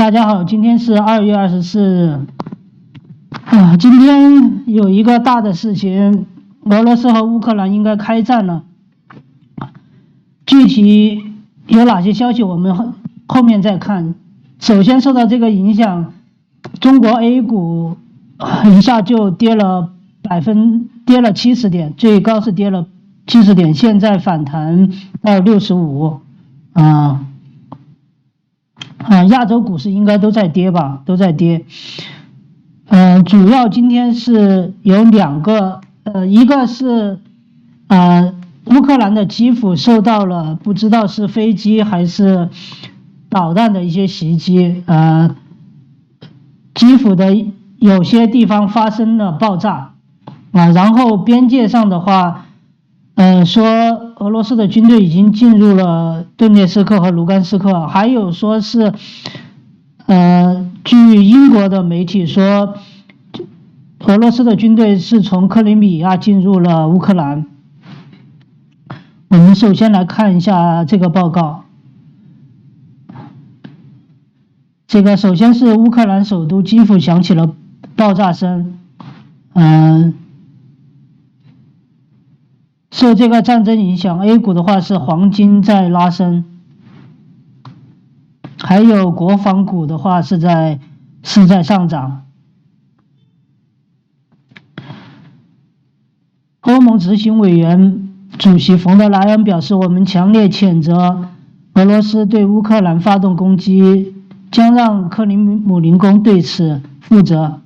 大家好，今天是2月24日。今天有一个大的事情，俄罗斯和乌克兰应该开战了。具体有哪些消息，我们后面再看。首先受到这个影响，中国 A 股一下就跌了70点，最高是跌了70点，现在反弹到65。亚洲股市应该都在跌吧，都在跌。主要今天是有两个，一个是乌克兰的基辅受到了不知道是飞机还是导弹的一些袭击，基辅的有些地方发生了爆炸，然后边界上的话，说俄罗斯的军队已经进入了顿涅斯克和卢甘斯克，还有说是，据英国的媒体说，俄罗斯的军队是从克里米亚进入了乌克兰。我们首先来看一下这个报告。首先是乌克兰首都基辅响起了爆炸声，受这个战争影响 ，A 股的话是黄金在拉升，还有国防股的话是在上涨。欧盟执行委员主席冯德莱恩表示，我们强烈谴责俄罗斯对乌克兰发动攻击，将让克里姆林宫对此负责。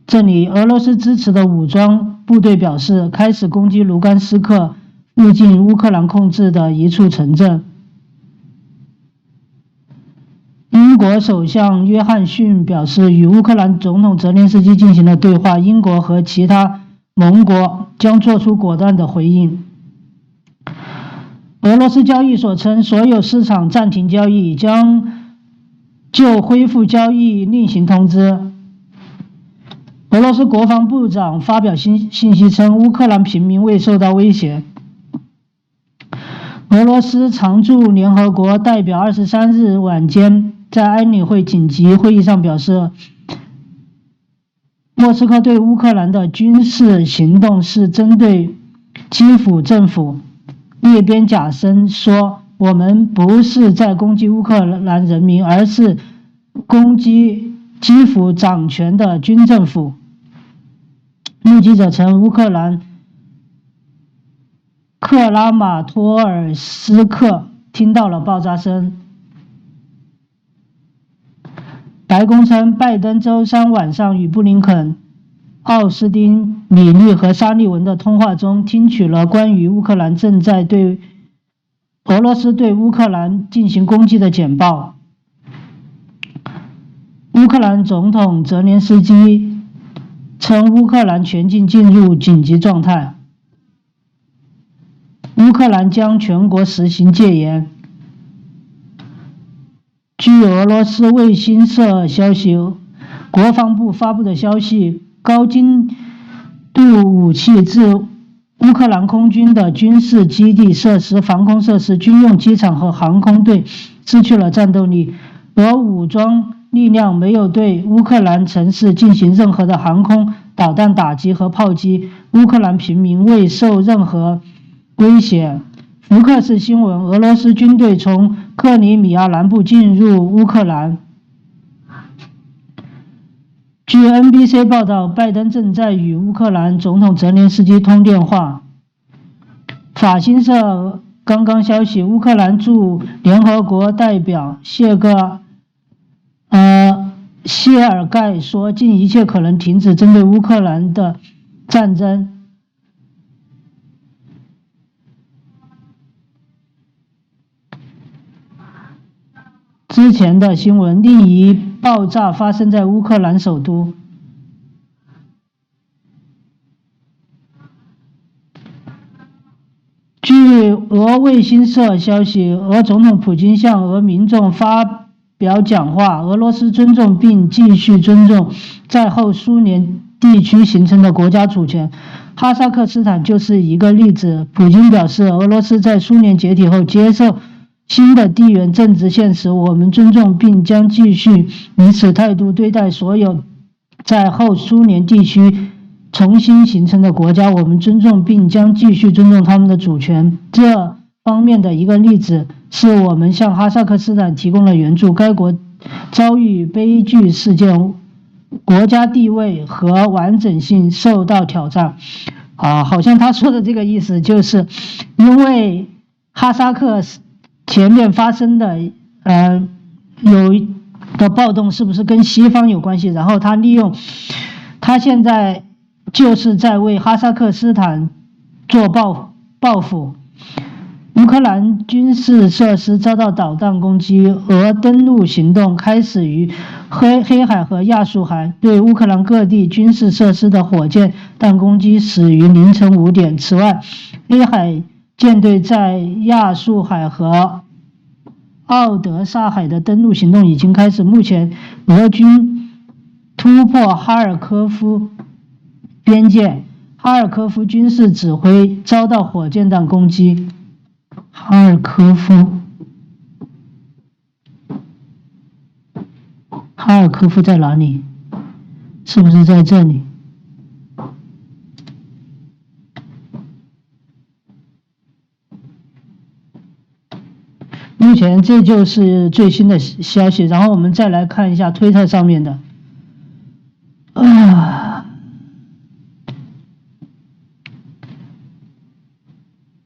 这里，俄罗斯支持的武装部队表示，开始攻击卢甘斯克附近乌克兰控制的一处城镇。英国首相约翰逊表示，与乌克兰总统泽连斯基进行了对话，英国和其他盟国将做出果断的回应。俄罗斯交易所称，所有市场暂停交易，将就恢复交易另行通知。俄罗斯国防部长发表信息称，乌克兰平民未受到威胁。俄罗斯常驻联合国代表23日晚间在安理会紧急会议上表示，莫斯科对乌克兰的军事行动是针对基辅政府。列边假声说，我们不是在攻击乌克兰人民，而是攻击基辅掌权的军政府。目击者称，乌克兰克拉马托尔斯克听到了爆炸声。白宫称，拜登周三晚上与布林肯、奥斯汀、米利和沙利文的通话中，听取了关于乌克兰正在对俄罗斯对乌克兰进行攻击的简报。乌克兰总统泽连斯基称，乌克兰全境进入紧急状态，乌克兰将全国实行戒严。据俄罗斯卫星社消息，国防部发布的消息，高精度武器自乌克兰空军的军事基地设施、防空设施、军用机场和航空队失去了战斗力。俄武装力量没有对乌克兰城市进行任何的航空导弹打击和炮击，乌克兰平民未受任何威胁。福克斯新闻，俄罗斯军队从克里米亚南部进入乌克兰。据 NBC 报道，拜登正在与乌克兰总统泽连斯基通电话。法新社刚刚消息，乌克兰驻联合国代表谢尔盖说，尽一切可能停止针对乌克兰的战争。之前的新闻，另一爆炸发生在乌克兰首都。据俄卫星社消息，俄总统普京向俄民众发表讲话，俄罗斯尊重并继续尊重在后苏联地区形成的国家主权。哈萨克斯坦就是一个例子。普京表示，俄罗斯在苏联解体后接受新的地缘政治现实，我们尊重并将继续以此态度对待所有在后苏联地区重新形成的国家，我们尊重并将继续尊重他们的主权。这方面的一个例子是我们向哈萨克斯坦提供了援助，该国遭遇悲剧事件，国家地位和完整性受到挑战。好像他说的这个意思就是因为哈萨克前面发生的有的暴动是不是跟西方有关系，然后他现在就是在为哈萨克斯坦做报复。乌克兰军事设施遭到导弹攻击，俄登陆行动开始于黑海和亚速海，对乌克兰各地军事设施的火箭弹攻击始于凌晨5点。此外，黑海舰队在亚速海和奥德萨海的登陆行动已经开始。目前，俄军突破哈尔科夫边界，哈尔科夫军事指挥遭到火箭弹攻击。哈尔科夫在哪里？是不是在这里？目前这就是最新的消息，然后我们再来看一下推特上面的。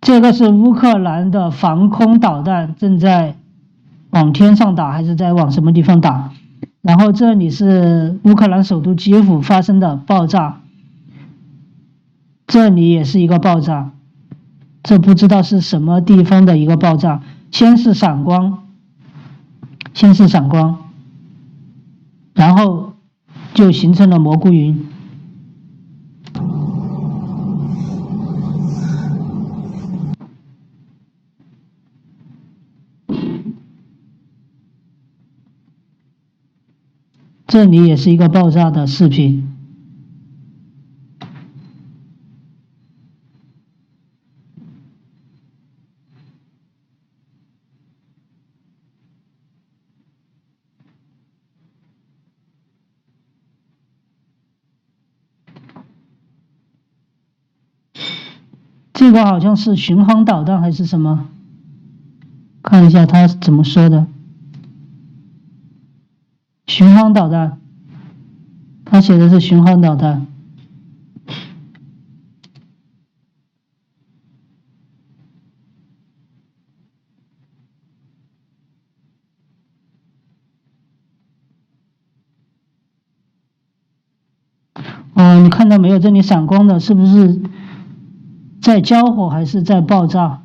这个是乌克兰的防空导弹正在往天上打，还是在往什么地方打？然后这里是乌克兰首都基辅发生的爆炸，这里也是一个爆炸，这不知道是什么地方的一个爆炸。先是闪光，然后就形成了蘑菇云。这里也是一个爆炸的视频。这个好像是巡航导弹还是什么？看一下他怎么说的。巡航导弹，他写的是巡航导弹。你看到没有？这里闪光的是不是在交火还是在爆炸？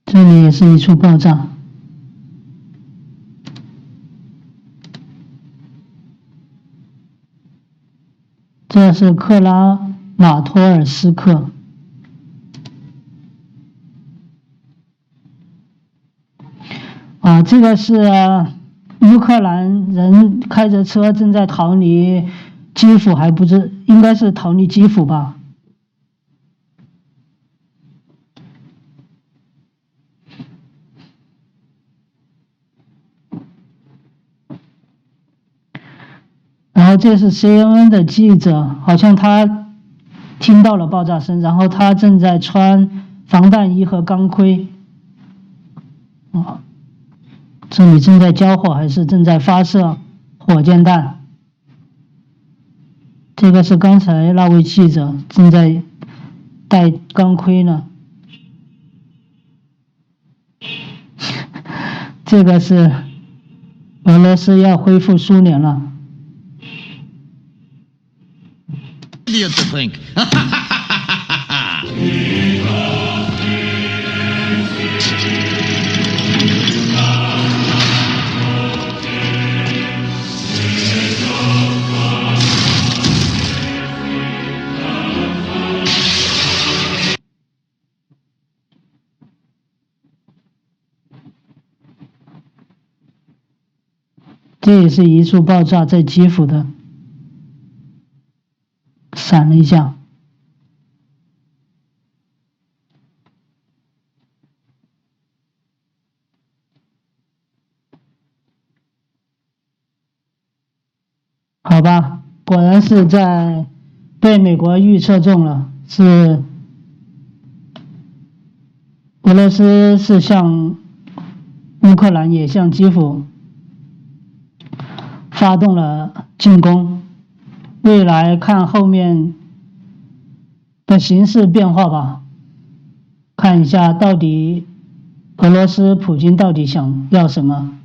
这里也是一处爆炸。这是克拉马托尔斯克。这个是乌克兰人开着车正在逃离基辅，还不是，应该是逃离基辅吧。然后这是 CNN 的记者，好像他听到了爆炸声，然后他正在穿防弹衣和钢盔。这里正在交火还是正在发射火箭弹？这个是刚才那位记者正在戴钢盔呢。这个是俄罗斯要恢复苏联了。这也是一处爆炸在基辅的，闪了一下。好吧，果然是被美国预测中了，是俄罗斯是向乌克兰也向基辅发动了进攻，未来看后面的形势变化吧，看一下到底俄罗斯普京到底想要什么。